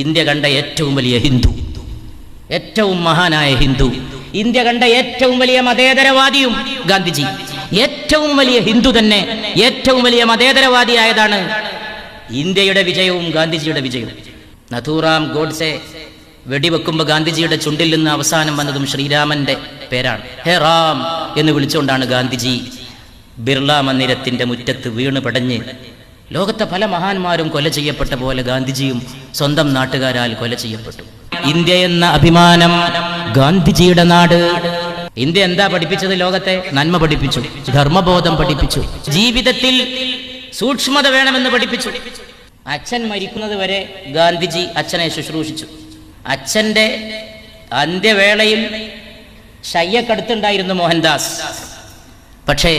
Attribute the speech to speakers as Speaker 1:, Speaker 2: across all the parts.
Speaker 1: India കണ്ട ഏറ്റവും വലിയ ഹിന്ദു, ഏറ്റവും മഹാനായ ഹിന്ദു, ഇന്ത്യ കണ്ട ഏറ്റവും വലിയ മതേതരവാദിയും ഗാന്ധിജി. ഏറ്റവും വലിയ ഹിന്ദു തന്നെ ഏറ്റവും വലിയ മതേതരവാദിയായതാണ് ഇന്ത്യയുടെ വിജയവും ഗാന്ധിജിയുടെ വിജയവും. നഥൂറാം ഗോഡ്സെ വെടിവെക്കുമ്പോൾ ഗാന്ധിജിയുടെ ചുണ്ടിൽ നിന്ന് അവസാനം വന്നതും ശ്രീരാമന്റെ പേരാണ്. ഹേ റാം എന്ന് വിളിച്ചുകൊണ്ടാണ് ഗാന്ധിജി ബിർള മന്ദിരത്തിന്റെ മുറ്റത്ത് വീണ് പടഞ്ഞ് ലോകത്തെ പല മഹാന്മാരും കൊല ചെയ്യപ്പെട്ട പോലെ ഗാന്ധിജിയും സ്വന്തം നാട്ടുകാരാൽ കൊല ചെയ്യപ്പെട്ടു. ഇന്ത്യ എന്ന അഭിമാനം ഗാന്ധിജിയുടെ നാട്. ഇന്ത്യ എന്താ പഠിപ്പിച്ചത്? ലോകത്തെ നന്മ പഠിപ്പിച്ചു, ധർമ്മബോധം പഠിപ്പിച്ചു, ജീവിതത്തിൽ സൂക്ഷ്മത വേണമെന്ന് പഠിപ്പിച്ചു. അച്ഛൻ മരിക്കുന്നത് വരെ ഗാന്ധിജി അച്ഛനെ ശുശ്രൂഷിച്ചു. അച്ഛൻ്റെ അന്ത്യവേളയിൽ ശയ്യക്കടുത്തുണ്ടായിരുന്നു മോഹൻദാസ്. പക്ഷേ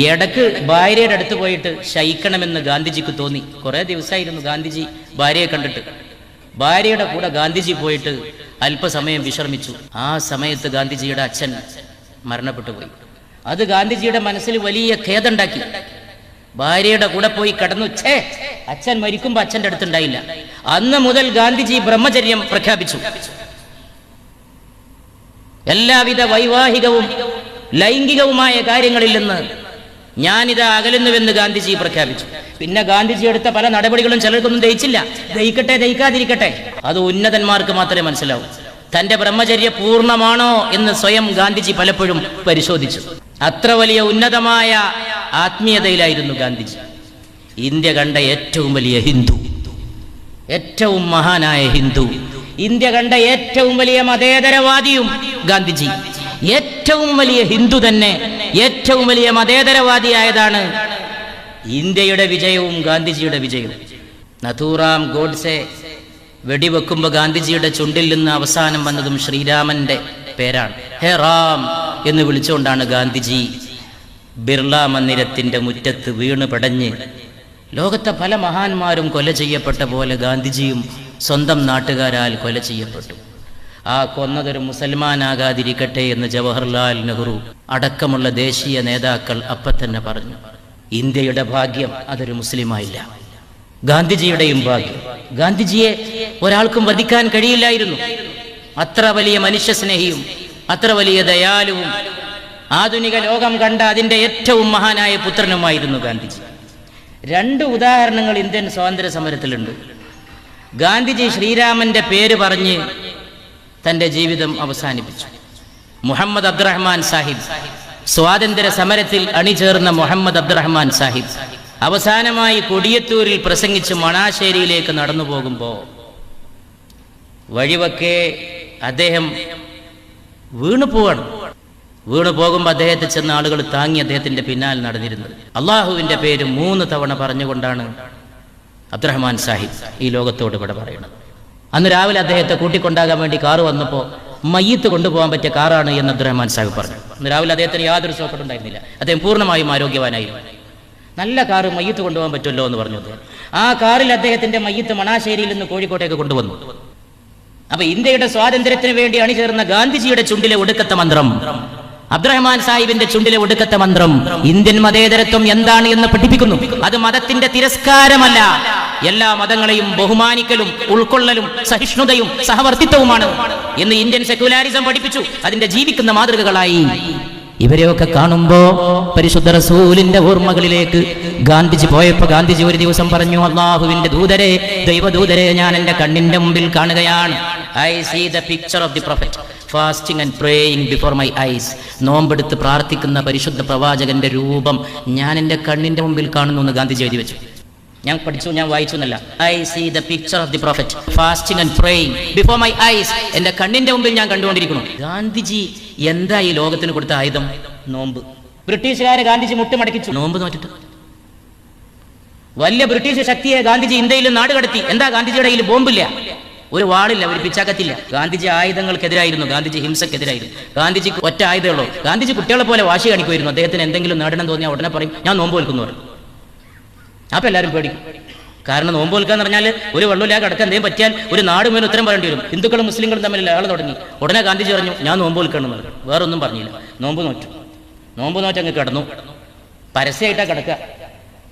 Speaker 1: ഇടക്ക് ഭാര്യയുടെ അടുത്ത് പോയിട്ട് ശയിക്കണമെന്ന് ഗാന്ധിജിക്ക് തോന്നി. കുറേ ദിവസമായിരുന്നു ഗാന്ധിജി ഭാര്യയെ കണ്ടിട്ട്. ഭാര്യയുടെ കൂടെ ഗാന്ധിജി പോയിട്ട് അല്പസമയം വിശ്രമിച്ചു. ആ സമയത്ത് ഗാന്ധിജിയുടെ അച്ഛൻ മരണപ്പെട്ടു പോയി. അത് ഗാന്ധിജിയുടെ മനസ്സിൽ വലിയ ഖേദമുണ്ടാക്കി. ഭാര്യയുടെ കൂടെ പോയി കടന്നു. അച്ഛൻ മരിക്കുമ്പോൾ അച്ഛൻ്റെ അടുത്തുണ്ടായില്ല. അന്ന് മുതൽ ഗാന്ധിജി ബ്രഹ്മചര്യം പ്രഖ്യാപിച്ചു. എല്ലാവിധ വൈവാഹികവും ലൈംഗികവുമായ കാര്യങ്ങളിൽ നിന്ന് ഞാനിത് അകലുന്നുവെന്ന് ഗാന്ധിജി പ്രഖ്യാപിച്ചു. പിന്നെ ഗാന്ധിജി എടുത്ത പല നടപടികളും ചിലർക്കൊന്നും ദഹിച്ചില്ല. ദഹിക്കട്ടെ, ദഹിക്കാതിരിക്കട്ടെ, അത് ഉന്നതന്മാർക്ക് മാത്രമേ മനസ്സിലാവൂ. തന്റെ ബ്രഹ്മചര്യ പൂർണ്ണമാണോ എന്ന് സ്വയം ഗാന്ധിജി പലപ്പോഴും പരിശോധിച്ചു. അത്ര വലിയ ഉന്നതമായ ആത്മീയതയിലായിരുന്നു ഗാന്ധിജി. ഇന്ത്യ കണ്ട ഏറ്റവും വലിയ ഹിന്ദു, ഏറ്റവും മഹാനായ ഹിന്ദു, ഇന്ത്യ കണ്ട ഏറ്റവും വലിയ മതേതരവാദിയും ഗാന്ധിജി. ഏറ്റവും വലിയ ഹിന്ദു തന്നെ ഏറ്റവും വലിയ മതേതരവാദിയായതാണ് ഇന്ത്യയുടെ വിജയവും ഗാന്ധിജിയുടെ വിജയവും. നഥൂറാം ഗോഡ്സെ വെടിവെക്കുമ്പോൾ ഗാന്ധിജിയുടെ ചുണ്ടിൽ നിന്ന് അവസാനം വന്നതും ശ്രീരാമന്റെ പേരാണ്. ഹേ റാം എന്ന് വിളിച്ചുകൊണ്ടാണ് ഗാന്ധിജി ബിർള മന്ദിരത്തിന്റെ മുറ്റത്ത് വീണ് പടഞ്ഞ് ലോകത്തെ പല മഹാന്മാരും കൊല ചെയ്യപ്പെട്ട പോലെ ഗാന്ധിജിയും സ്വന്തം നാട്ടുകാരാൽ കൊല ചെയ്യപ്പെട്ടു. ആ കൊന്നതൊരു മുസൽമാനാകാതിരിക്കട്ടെ എന്ന് ജവഹർലാൽ നെഹ്റു അടക്കമുള്ള ദേശീയ നേതാക്കൾ അപ്പം തന്നെ പറഞ്ഞു. ഇന്ത്യയുടെ ഭാഗ്യം അതൊരു മുസ്ലിമായില്ല, ഗാന്ധിജിയുടെയും ഭാഗ്യം. ഗാന്ധിജിയെ ഒരാൾക്കും വധിക്കാൻ കഴിയില്ലായിരുന്നു. അത്ര വലിയ മനുഷ്യസ്നേഹിയും അത്ര വലിയ ദയാലുവും ആധുനിക ലോകം കണ്ട അതിൻ്റെ ഏറ്റവും മഹാനായ പുത്രനുമായിരുന്നു ഗാന്ധിജി. രണ്ട് ഉദാഹരണങ്ങൾ ഇന്ത്യൻ സ്വാതന്ത്ര്യ സമരത്തിലുണ്ട്. ഗാന്ധിജി ശ്രീരാമന്റെ പേര് പറഞ്ഞ് തൻ്റെ ജീവിതം അവസാനിപ്പിച്ചു. മുഹമ്മദ് അബ്ദുറഹ്മാൻ സാഹിബ്, സ്വാതന്ത്ര്യ സമരത്തിൽ അണിചേർന്ന മുഹമ്മദ് അബ്ദുറഹ്മാൻ സാഹിബ് അവസാനമായി കൊടിയത്തൂരിൽ പ്രസംഗിച്ച് മണാശ്ശേരിയിലേക്ക് നടന്നു പോകുമ്പോൾ വഴിവക്കെ അദ്ദേഹം വീണു പോവാണ്. വീണു പോകുമ്പോൾ അദ്ദേഹത്തെ ചെന്ന ആളുകൾ താങ്ങി അദ്ദേഹത്തിന്റെ പിന്നാലെ നടന്നിരുന്നത്. അള്ളാഹുവിന്റെ പേര് 3 തവണ പറഞ്ഞുകൊണ്ടാണ് അബ്ദുറഹ്മാൻ സാഹിബ് ഈ ലോകത്തോട് ഇവിടെ പറയുന്നത്. അന്ന് രാവിലെ അദ്ദേഹത്തെ കൂട്ടിക്കൊണ്ടാകാൻ വേണ്ടി കാറ് വന്നപ്പോൾ മയ്യത്ത് കൊണ്ടുപോകാൻ പറ്റിയ കാറാണ് എന്ന് അബ്ദുറഹ്മാൻ സാഹിബ് പറഞ്ഞു. അന്ന് രാവിലെ അദ്ദേഹത്തിന് യാതൊരു സോക്കട്ടുണ്ടായിരുന്നില്ല. അദ്ദേഹം പൂർണ്ണമായും ആരോഗ്യവാനായിരുന്നു. നല്ല കാറ് മയ്യത്ത് കൊണ്ടുപോകാൻ പറ്റുമല്ലോ എന്ന് പറഞ്ഞു. ആ കാറിൽ അദ്ദേഹത്തിന്റെ മയ്യത്ത് മണാശ്ശേരിയിൽ നിന്ന് കോഴിക്കോട്ടേക്ക് കൊണ്ടുവന്നു. അപ്പൊ ഇന്ത്യയുടെ സ്വാതന്ത്ര്യത്തിന് വേണ്ടി അണിചേർന്ന ഗാന്ധിജിയുടെ ചുണ്ടിലെ ഒടുക്കത്തെ മന്ത്രം, അബ്ദുറഹ്മാൻ സാഹിബിന്റെ ചുണ്ടിലെ ഒടുക്കത്തെ മന്ത്രം ഇന്ത്യൻ മതേതരത്വം എന്താണ് എന്ന് പഠിപ്പിക്കുന്നു. അത് മതത്തിന്റെ തിരസ്കാരമല്ല, എല്ലാ മതങ്ങളെയും ബഹുമാനിക്കലും ഉൾക്കൊള്ളലും സഹിഷ്ണുതയും സഹവർത്തിത്വവുമാണ് എന്ന് ഇന്ത്യൻ സെക്യുലാരിസം പഠിപ്പിച്ചു. അതിന്റെ ജീവിക്കുന്ന മാതൃകകളായി ഇവരെയൊക്കെ കാണുമ്പോ പരിശുദ്ധ റസൂലിന്റെ ഓർമ്മകളിലേക്ക് ഗാന്ധിജി പോയപ്പോ ഗാന്ധിജി ഒരു ദിവസം പറഞ്ഞു, അല്ലാഹുവിന്റെ ദൂതരെ, ദൈവദൂതരെ, ഞാൻ എന്റെ കണ്ണിന്റെ മുമ്പിൽ കാണുകയാണ്. I see the picture of the prophet fasting and praying before my eyes. നോമ്പെടുത്ത് പ്രാർത്ഥിക്കുന്ന പരിശുദ്ധ പ്രവാചകന്റെ രൂപം ഞാൻ എൻ്റെ കണ്ണിന്റെ മുമ്പിൽ കാണുന്നു എന്ന് ഗാന്ധിജി എഴുതി വെച്ചു. ഞാൻ പഠിച്ചു, ഞാൻ വായിച്ചു എന്നല്ല. I see the picture of the prophet fasting and praying before my eyes. എൻ്റെ കണ്ണിന്റെ മുമ്പിൽ ഞാൻ കണ്ടുകൊണ്ടിരിക്കുന്നു. ഗാന്ധിജി എന്താ ഈ ലോകത്തിന് കൊടുത്ത ആയുധം? നോമ്പ്. ബ്രിട്ടീഷുകാരെ ഗാന്ധിജി മുട്ടുമടക്കിച്ചു നോമ്പ് നോറ്റിട്ട്. വലിയ ബ്രിട്ടീഷ് ശക്തിയെ ഗാന്ധിജി ഇന്ത്യയിൽ നാട് കടത്തി. എന്താ? ഗാന്ധിജിയുടെ കയ്യിൽ ബോംബില്ല, ഒരു വാളില്ല, ഒരു പിച്ചാക്കത്തില്ല. ഗാന്ധിജി ആയുധങ്ങൾക്കെതിരായിരുന്നു, ഗാന്ധിജി ഹിംസക്കെതിരായിരുന്നു. ഗാന്ധിജിക്ക് ഒറ്റ ആയുധമുള്ളൂ. ഗാന്ധിജി കുട്ടികളെ പോലെ വാശി കാണിക്കുമായിരുന്നു. അദ്ദേഹത്തിന് എന്തെങ്കിലും നേടണം തോന്നിയാൽ ഉടനെ പറയും, ഞാൻ നോമ്പ് വെൽക്കുന്നു പറയും. അപ്പം എല്ലാവരും പേടിക്കും. കാരണം നോമ്പ് വെൽക്കാന്ന് പറഞ്ഞാൽ ഒരു വെള്ളമില്ലാ കിടക്കാൻ എന്തെങ്കിലും പറ്റിയാൽ ഒരു നാട് മുഴുവൻ ഉത്തരം പറയേണ്ടി വരും. ഹിന്ദുക്കളും മുസ്ലിങ്ങളും തമ്മിൽ ആൾ തുടങ്ങി. ഉടനെ ഗാന്ധിജി പറഞ്ഞു, ഞാൻ നോമ്പ് വെൽക്കണം പറഞ്ഞു. വേറൊന്നും പറഞ്ഞില്ല. നോമ്പ് നോറ്റു. നോമ്പ് നോറ്റങ്ങ് കിടന്നു. പരസ്യമായിട്ടാണ് കിടക്കുക.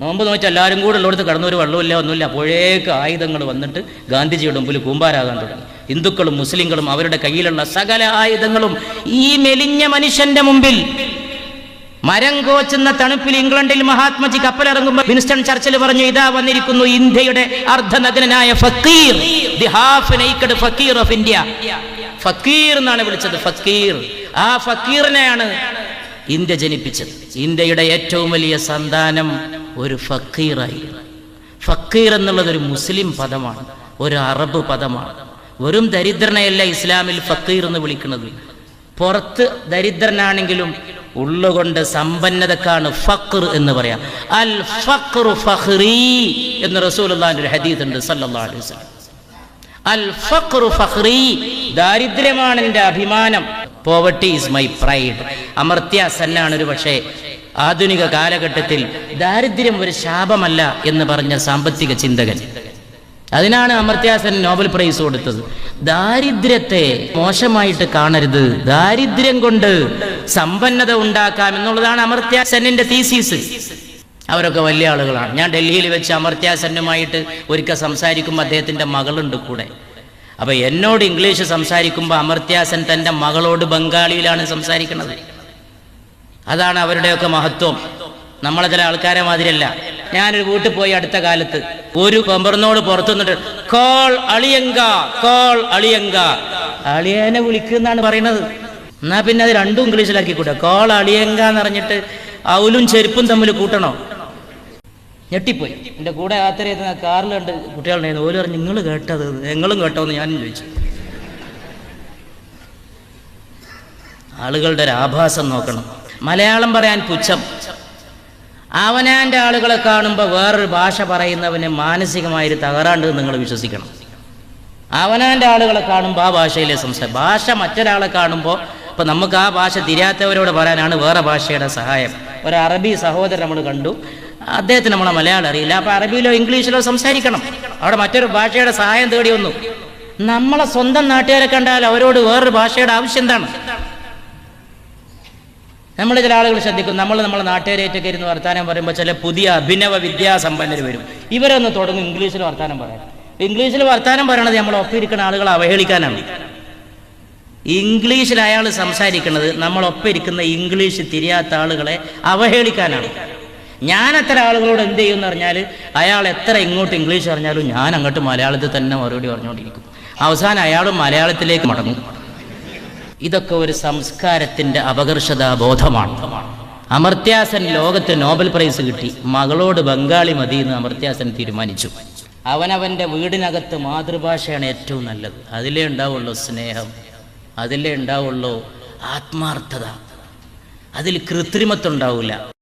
Speaker 1: നോമ്പ് നോറ്റ് എല്ലാവരും കൂടെ ഉള്ളിടത്ത് കടന്നൊരു വെള്ളമില്ല ഒന്നുമില്ല. അപ്പോഴേക്ക് ആയുധങ്ങൾ വന്നിട്ട് ഗാന്ധിജിയുടെ മുമ്പിൽ കൂമ്പാരാകാൻ തുടങ്ങി. ഹിന്ദുക്കളും മുസ്ലിങ്ങളും അവരുടെ കയ്യിലുള്ള സകല ആയുധങ്ങളും ഈ മെലിഞ്ഞ മനുഷ്യന്റെ മുമ്പിൽ. മരം കോച്ചുന്ന തണുപ്പിൽ ഇംഗ്ലണ്ടിൽ മഹാത്മജി കപ്പലിറങ്ങുമ്പോൾ വിൻസ്റ്റൺ ചർച്ചിൽ പറഞ്ഞു, ഇതാ വന്നിരിക്കുന്നു ഇന്ത്യയുടെ അർദ്ധനഗ്നനായ ഫക്കീർ, the half naked fakir of India. ഫക്കീർ എന്നാണ് വിളിച്ചത്, ഫക്കീർ. ആ ഫക്കീറിനെയാണ് ഇന്ത്യ ജനിപ്പിച്ചത്. ഇന്ത്യയുടെ ഏറ്റവും വലിയ സന്താനം ഒരു ഫക്കീറായി. ഫക്കീർ എന്നുള്ളത് ഒരു മുസ്ലിം പദമാണ്, ഒരു അറബ് പദമാണ്. വെറും ദരിദ്രനെയല്ല ഇസ്ലാമിൽ ഫക്കീർ എന്ന് വിളിക്കുന്നത്. പുറത്ത് ദരിദ്രനാണെങ്കിലും ഉള്ളുകൊണ്ട് സമ്പന്നതക്കാണ് ഫഖർ എന്ന് പറയാം. അൽ ഫഖ്റു ഫഖ്റി എന്ന് റസൂലുള്ളാഹിന്റെ ഒരു ഹദീസ് ഉണ്ട് സല്ലല്ലാഹു അലൈഹി വസല്ലം. അൽ ഫഖ്റു ഫഖ്റി, ദാരിദ്ര്യമാണ് എൻ്റെ അഭിമാനം. Poverty is my pride. അമർത്യാസന്നാണ് ഒരു പക്ഷേ ആധുനിക കാലഘട്ടത്തിൽ ദാരിദ്ര്യം ഒരു ശാപമല്ല എന്ന് പറഞ്ഞ സാമ്പത്തിക ചിന്തകൻ. അതിനാണ് അമർത്യാസൻ നോബൽ പ്രൈസ് കൊടുത്തത്. ദാരിദ്ര്യത്തെ മോശമായിട്ട് കാണരുത്, ദാരിദ്ര്യം കൊണ്ട് സമ്പന്നത ഉണ്ടാക്കാം എന്നുള്ളതാണ് അമർത്യാസെന്നിന്റെ തീസീസ്. അവരൊക്കെ വലിയ ആളുകളാണ്. ഞാൻ ഡൽഹിയിൽ വെച്ച് അമർത്യാസെന്നുമായിട്ട് ഒരിക്കൽ സംസാരിക്കുമ്പോൾ അദ്ദേഹത്തിൻ്റെ മകളുണ്ട് കൂടെ. അപ്പൊ എന്നോട് ഇംഗ്ലീഷ് സംസാരിക്കുമ്പോൾ അമർത്യാസെൻ തൻ്റെ മകളോട് ബംഗാളിയിലാണ് സംസാരിക്കുന്നത്. അതാണ് അവരുടെയൊക്കെ മഹത്വം. നമ്മളെ ചില ആൾക്കാരെ മാതിരിയല്ല. ഞാനൊരു വീട്ടിൽ പോയി അടുത്ത കാലത്ത്, ഒരു പെമ്പറിനോട് പുറത്തു നിന്നിട്ട് കോൾ അളിയങ്ക, കോൾ അളിയങ്ക, അളിയനെ വിളിക്കുന്നാണ് പറയുന്നത്. എന്നാ പിന്നെ അത് രണ്ടും ഇംഗ്ലീഷിലാക്കി കൂട്ടാ. കോൾ അളിയങ്ക എന്ന് പറഞ്ഞിട്ട് ഔലും ചെരുപ്പും തമ്മിൽ കൂട്ടണോ? ഞെട്ടിപ്പോയി. എൻ്റെ കൂടെ യാത്ര ചെയ്ത് കാറിലുണ്ട് കുട്ടികളുണ്ടായിരുന്നു. ഓല് പറഞ്ഞു, നിങ്ങൾ കേട്ടത് നിങ്ങളും കേട്ടോ എന്ന് ഞാനും ചോദിച്ചു. ആളുകളുടെ ഒരു ആഭാസം നോക്കണം. മലയാളം പറയാൻ പുച്ഛം. അവനാൻ്റെ ആളുകളെ കാണുമ്പോൾ വേറൊരു ഭാഷ പറയുന്നവന് മാനസികമായൊരു തകരാണ്ട് നിങ്ങൾ വിശ്വസിക്കണം. അവനാൻ്റെ ആളുകളെ കാണുമ്പോൾ ആ ഭാഷയിലെ ഭാഷ മറ്റൊരാളെ കാണുമ്പോൾ, ഇപ്പം നമുക്ക് ആ ഭാഷ തിരിയാത്തവരോട് പറയാനാണ് വേറെ ഭാഷയുടെ സഹായം. ഒരു അറബി സഹോദരൻ നമ്മൾ കണ്ടു, അദ്ദേഹത്തിന് നമ്മളെ മലയാളം അറിയില്ല. അപ്പോൾ അറബിയിലോ ഇംഗ്ലീഷിലോ സംസാരിക്കണം. അവിടെ മറ്റൊരു ഭാഷയുടെ സഹായം തേടി വന്നു. നമ്മളെ സ്വന്തം നാട്ടുകാരെ കണ്ടാൽ അവരോട് വേറൊരു ഭാഷയുടെ ആവശ്യം എന്താണ്? നമ്മൾ ചില ആളുകൾ ശ്രദ്ധിക്കും, നമ്മളെ നാട്ടുകാരേറ്റൊക്കെ ഇരുന്ന് വർത്താനം പറയുമ്പോൾ ചില പുതിയ അഭിനവ വിദ്യാസമ്പന്നർ വരും. ഇവരൊന്ന് തുടങ്ങും ഇംഗ്ലീഷിൽ വർത്താനം പറയാൻ. ഇംഗ്ലീഷിൽ വർത്താനം പറയണത് നമ്മൾ ഒപ്പിരിക്കുന്ന ആളുകളെ അവഹേളിക്കാനാണ്. ഇംഗ്ലീഷിൽ അയാൾ സംസാരിക്കുന്നത് നമ്മൾ ഒപ്പിരിക്കുന്ന ഇംഗ്ലീഷ് തിരിയാത്ത ആളുകളെ അവഹേളിക്കാനാണ്. ഞാൻ അത്ര ആളുകളോട് എന്ത് ചെയ്യുമെന്ന് പറഞ്ഞാൽ, അയാൾ എത്ര ഇങ്ങോട്ട് ഇംഗ്ലീഷ് പറഞ്ഞാലും ഞാൻ അങ്ങോട്ട് മലയാളത്തിൽ തന്നെ മറുപടി പറഞ്ഞുകൊണ്ടിരിക്കും. അവസാനം അയാളും മലയാളത്തിലേക്ക് മടങ്ങും. ഇതൊക്കെ ഒരു സംസ്കാരത്തിൻ്റെ അപകർഷതാബോധമാണ്. അമർത്യാസൻ ലോകത്ത് നോബൽ പ്രൈസ് കിട്ടി. മകളോട് ബംഗാളി മതി എന്ന് അമർത്യാസൻ തീരുമാനിച്ചു. അവനവൻ്റെ വീടിനകത്ത് മാതൃഭാഷയാണ് ഏറ്റവും നല്ലത്. അതിലേ ഉണ്ടാവുള്ളൂ സ്നേഹം, അതിലേ ഉണ്ടാവുള്ളൂ ആത്മാർത്ഥത, അതിൽ കൃത്രിമത്വം ഉണ്ടാവില്ല.